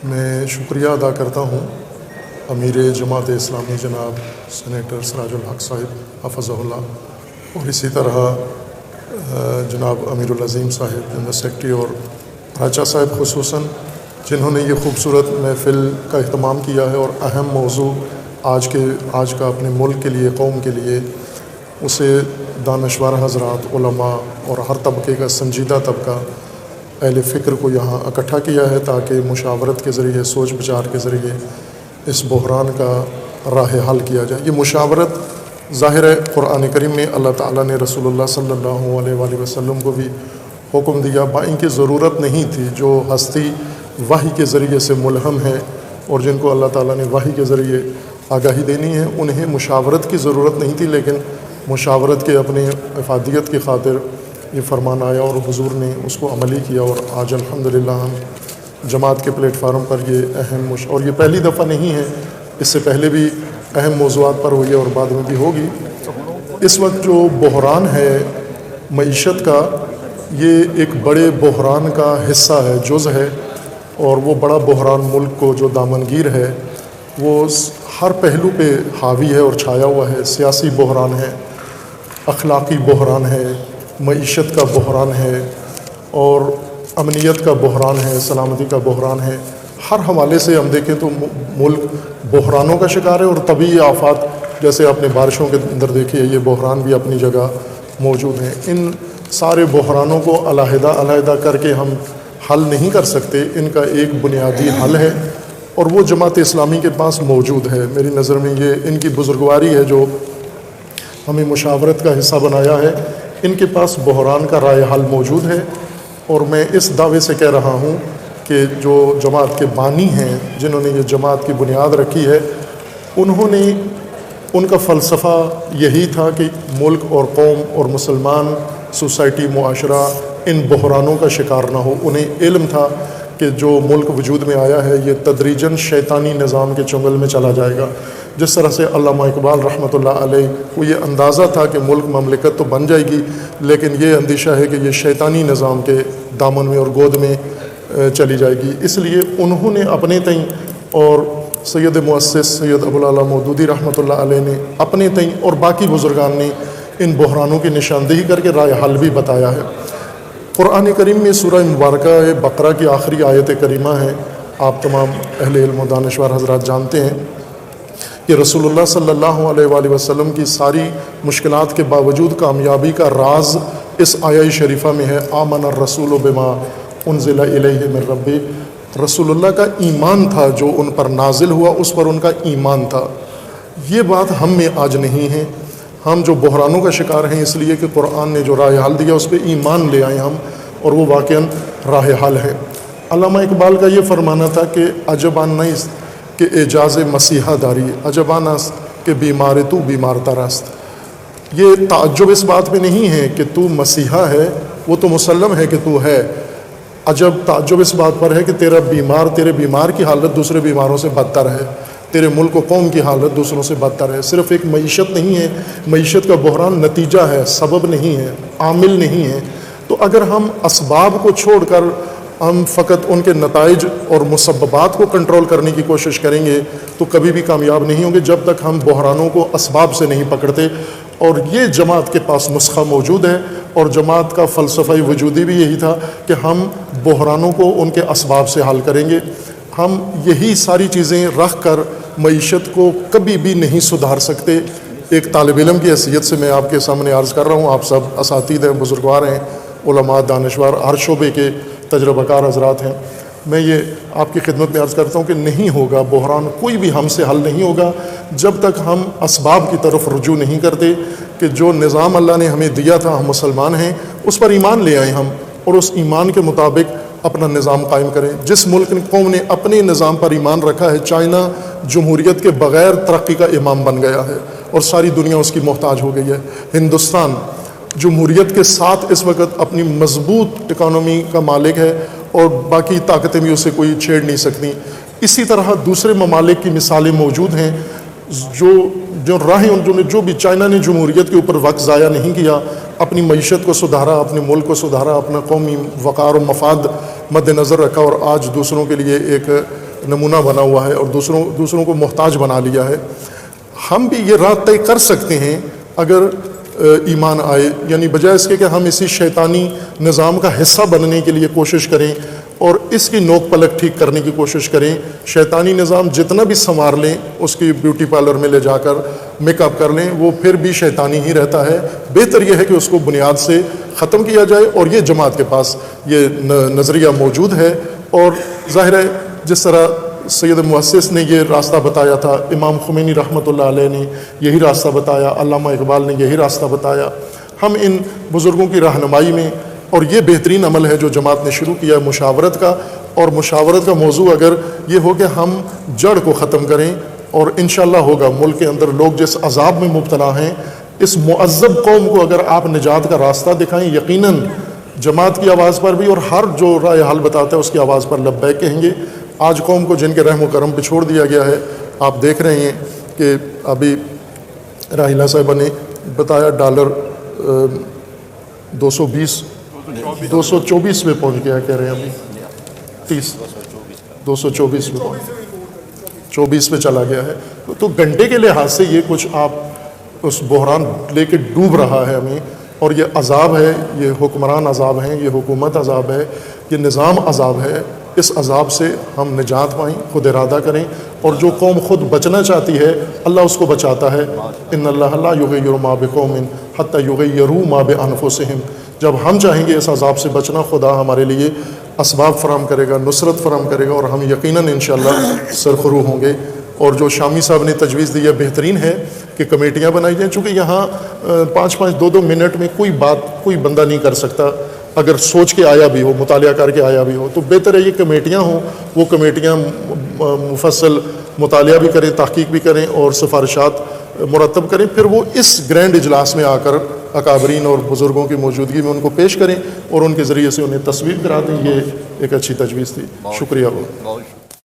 میں شکریہ ادا کرتا ہوں امیر جماعت اسلامی جناب سینیٹر سراج الحق صاحب حفظہ اللہ، اور اسی طرح جناب امیر العظیم صاحب جنرل سیکرٹری، اور راچا صاحب خصوصاً، جنہوں نے یہ خوبصورت محفل کا اہتمام کیا ہے اور اہم موضوع آج کا اپنے ملک کے لیے، قوم کے لیے، اسے دانشور حضرات، علماء اور ہر طبقے کا سنجیدہ طبقہ اہل فکر کو یہاں اکٹھا کیا ہے تاکہ مشاورت کے ذریعے، سوچ بچار کے ذریعے اس بحران کا راہ حل کیا جائے۔ یہ مشاورت ظاہر ہے قرآن کریم میں اللہ تعالیٰ نے رسول اللہ صلی اللہ علیہ وآلہ وسلم کو بھی حکم دیا، ان کی ضرورت نہیں تھی۔ جو ہستی وحی کے ذریعے سے ملہم ہے اور جن کو اللہ تعالیٰ نے وحی کے ذریعے آگاہی دینی ہے، انہیں مشاورت کی ضرورت نہیں تھی، لیکن مشاورت کے اپنے افادیت کی خاطر یہ فرمان آیا اور حضور نے اس کو عملی کیا، اور آج الحمدللہ ہم جماعت کے پلیٹ فارم پر یہ اہم اور یہ پہلی دفعہ نہیں ہے، اس سے پہلے بھی اہم موضوعات پر ہوئی ہے اور بعد میں بھی ہوگی۔ اس وقت جو بحران ہے معیشت کا، یہ ایک بڑے بحران کا حصہ ہے، جز ہے، اور وہ بڑا بحران ملک کو جو دامنگیر ہے وہ ہر پہلو پہ حاوی ہے اور چھایا ہوا ہے۔ سیاسی بحران ہے، اخلاقی بحران ہے، معیشت کا بحران ہے، اور امنیت کا بحران ہے، سلامتی کا بحران ہے۔ ہر حوالے سے ہم دیکھیں تو ملک بحرانوں کا شکار ہے، اور طبعی آفات جیسے آپ نے بارشوں کے اندر دیکھی ہے، یہ بحران بھی اپنی جگہ موجود ہیں۔ ان سارے بحرانوں کو علیحدہ کر کے ہم حل نہیں کر سکتے، ان کا ایک بنیادی حل ہے، اور وہ جماعت اسلامی کے پاس موجود ہے۔ میری نظر میں یہ ان کی بزرگواری ہے جو ہمیں مشاورت کا حصہ بنایا ہے۔ ان کے پاس بحران کا رائے حل موجود ہے، اور میں اس دعوے سے کہہ رہا ہوں کہ جو جماعت کے بانی ہیں، جنہوں نے یہ جماعت کی بنیاد رکھی ہے، ان کا فلسفہ یہی تھا کہ ملک اور قوم اور مسلمان سوسائٹی، معاشرہ ان بحرانوں کا شکار نہ ہو۔ انہیں علم تھا کہ جو ملک وجود میں آیا ہے یہ تدریجاً شیطانی نظام کے چنگل میں چلا جائے گا۔ جس طرح سے علامہ اقبال رحمۃ اللہ علیہ کو یہ اندازہ تھا کہ ملک مملکت تو بن جائے گی، لیکن یہ اندیشہ ہے کہ یہ شیطانی نظام کے دامن میں اور گود میں چلی جائے گی۔ اس لیے انہوں نے اپنے تئیں، اور سید مؤسس سید ابوالعلا مودودی رحمۃ اللہ علیہ نے اپنے تئیں، اور باقی بزرگان نے ان بحرانوں کی نشاندہی کر کے رائے حل بھی بتایا ہے۔ قرآن کریم میں سورہ مبارکہ بقرہ کی آخری آیت کریمہ ہے، آپ تمام اہل علم و دانشور حضرات جانتے ہیں کہ رسول اللہ صلی اللہ علیہ وآلہ وسلم کی ساری مشکلات کے باوجود کامیابی کا راز اس آیہ شریفہ میں ہے۔ آمن الرسول بما انزل الیہ من ربہ، رسول اللہ کا ایمان تھا جو ان پر نازل ہوا، اس پر ان کا ایمان تھا۔ یہ بات ہم میں آج نہیں ہے۔ ہم جو بحرانوں کا شکار ہیں اس لیے کہ قرآن نے جو راہ حل دیا اس پہ ایمان لے آئے ہم، اور وہ واقعاً راہ حل ہے۔ علامہ اقبال کا یہ فرمانا تھا کہ عجبان نیست کہ اعجاز مسیحا داری، عجبان است کہ بیمار تو بیمار ترست۔ یہ تعجب اس بات میں نہیں ہے کہ تو مسیحا ہے، وہ تو مسلم ہے کہ تو ہے، عجب تعجب اس بات پر ہے کہ تیرے بیمار کی حالت دوسرے بیماروں سے بدتر ہے، تیرے ملک و قوم کی حالت دوسروں سے بدتر ہے۔ صرف ایک معیشت نہیں ہے، معیشت کا بحران نتیجہ ہے، سبب نہیں ہے، عامل نہیں ہے۔ تو اگر ہم اسباب کو چھوڑ کر ہم فقط ان کے نتائج اور مسببات کو کنٹرول کرنے کی کوشش کریں گے تو کبھی بھی کامیاب نہیں ہوں گے جب تک ہم بحرانوں کو اسباب سے نہیں پکڑتے۔ اور یہ جماعت کے پاس نسخہ موجود ہے، اور جماعت کا فلسفہ وجودی بھی یہی تھا کہ ہم بحرانوں کو ان کے اسباب سے حل کریں گے۔ ہم یہی ساری چیزیں رکھ کر معیشت کو کبھی بھی نہیں سدھار سکتے۔ ایک طالب علم کی حیثیت سے میں آپ کے سامنے عرض کر رہا ہوں، آپ سب اساتید ہیں، بزرگوار ہیں، علماء، دانشور، ہر شعبے کے تجربہ کار حضرات ہیں۔ میں یہ آپ کی خدمت میں عرض کرتا ہوں کہ نہیں ہوگا بحران، کوئی بھی ہم سے حل نہیں ہوگا جب تک ہم اسباب کی طرف رجوع نہیں کرتے کہ جو نظام اللہ نے ہمیں دیا تھا، ہم مسلمان ہیں، اس پر ایمان لے آئیں ہم، اور اس ایمان کے مطابق اپنا نظام قائم کریں۔ جس ملک قوم نے اپنے نظام پر ایمان رکھا ہے، چائنا جمہوریت کے بغیر ترقی کا امام بن گیا ہے اور ساری دنیا اس کی محتاج ہو گئی ہے۔ ہندوستان جمہوریت کے ساتھ اس وقت اپنی مضبوط اکانومی کا مالک ہے، اور باقی طاقتیں بھی اسے کوئی چھیڑ نہیں سکتی۔ اسی طرح دوسرے ممالک کی مثالیں موجود ہیں جو بھی چائنا نے جمہوریت کے اوپر وقت ضائع نہیں کیا، اپنی معیشت کو سدھارا، اپنے ملک کو سدھارا، اپنا قومی وقار و مفاد مد نظر رکھا، اور آج دوسروں کے لیے ایک نمونہ بنا ہوا ہے اور دوسروں کو محتاج بنا لیا ہے. ہم بھی یہ راہ طے کر سکتے ہیں اگر ایمان آئے، یعنی بجائے اس کے کہ ہم اسی شیطانی نظام کا حصہ بننے کے لیے کوشش کریں اور اس کی نوک پلک ٹھیک کرنے کی کوشش کریں. شیطانی نظام جتنا بھی سنوار لیں، اس کی بیوٹی پارلر میں لے جا کر میک اپ کر لیں، وہ پھر بھی شیطانی ہی رہتا ہے. بہتر یہ ہے کہ اس کو بنیاد سے ختم کیا جائے، اور یہ جماعت کے پاس یہ نظریہ موجود ہے. اور ظاہر ہے جس طرح سید مؤسس نے یہ راستہ بتایا تھا، امام خمینی رحمۃ اللہ علیہ نے یہی راستہ بتایا، علامہ اقبال نے یہی راستہ بتایا. ہم ان بزرگوں کی رہنمائی میں، اور یہ بہترین عمل ہے جو جماعت نے شروع کیا ہے مشاورت کا، اور مشاورت کا موضوع اگر یہ ہو کہ ہم جڑ کو ختم کریں، اور انشاءاللہ ہوگا. ملک کے اندر لوگ جس عذاب میں مبتلا ہیں، اس معذب قوم کو اگر آپ نجات کا راستہ دکھائیں، یقیناً جماعت کی آواز پر بھی اور ہر جو رائے حل بتاتا ہے اس کی آواز پر لبیک کہیں گے. آج قوم کو جن کے رحم و کرم پہ چھوڑ دیا گیا ہے، آپ دیکھ رہے ہیں کہ ابھی راحلہ صاحبہ نے بتایا ڈالر 224 میں پہنچ گیا، کہہ رہے ہیں ابھی 224 میں 24 میں چلا گیا ہے. تو گھنٹے کے لحاظ سے یہ کچھ آپ اس بحران لے کے ڈوب رہا ہے ہمیں. اور یہ عذاب ہے، یہ حکمران عذاب ہیں، یہ حکومت عذاب ہے، یہ نظام عذاب ہے. اس عذاب سے ہم نجات پائیں، خود ارادہ کریں. اور جو قوم خود بچنا چاہتی ہے، اللہ اس کو بچاتا ہے. ان اللہ لا یغیر ما بقوم حتی یغیروا ما بانفسہم. جب ہم چاہیں گے اس عذاب سے بچنا، خدا ہمارے لیے اسباب فراہم کرے گا، نصرت فراہم کرے گا، اور ہم یقیناً انشاءاللہ سرخرو ہوں گے. اور جو شامی صاحب نے تجویز دی ہے بہترین ہے کہ کمیٹیاں بنائی جائیں، چونکہ یہاں 5-5 2-2 منٹ میں کوئی بندہ نہیں کر سکتا. اگر سوچ کے آیا بھی ہو، مطالعہ کر کے آیا بھی ہو، تو بہتر ہے یہ کمیٹیاں ہوں. وہ کمیٹیاں مفصل مطالعہ بھی کریں، تحقیق بھی کریں اور سفارشات مرتب کریں. پھر وہ اس گرینڈ اجلاس میں آ کر اکابرین اور بزرگوں کی موجودگی میں ان کو پیش کریں اور ان کے ذریعے سے انہیں تصویر کرا دیں. یہ ایک اچھی تجویز تھی. شکریہ.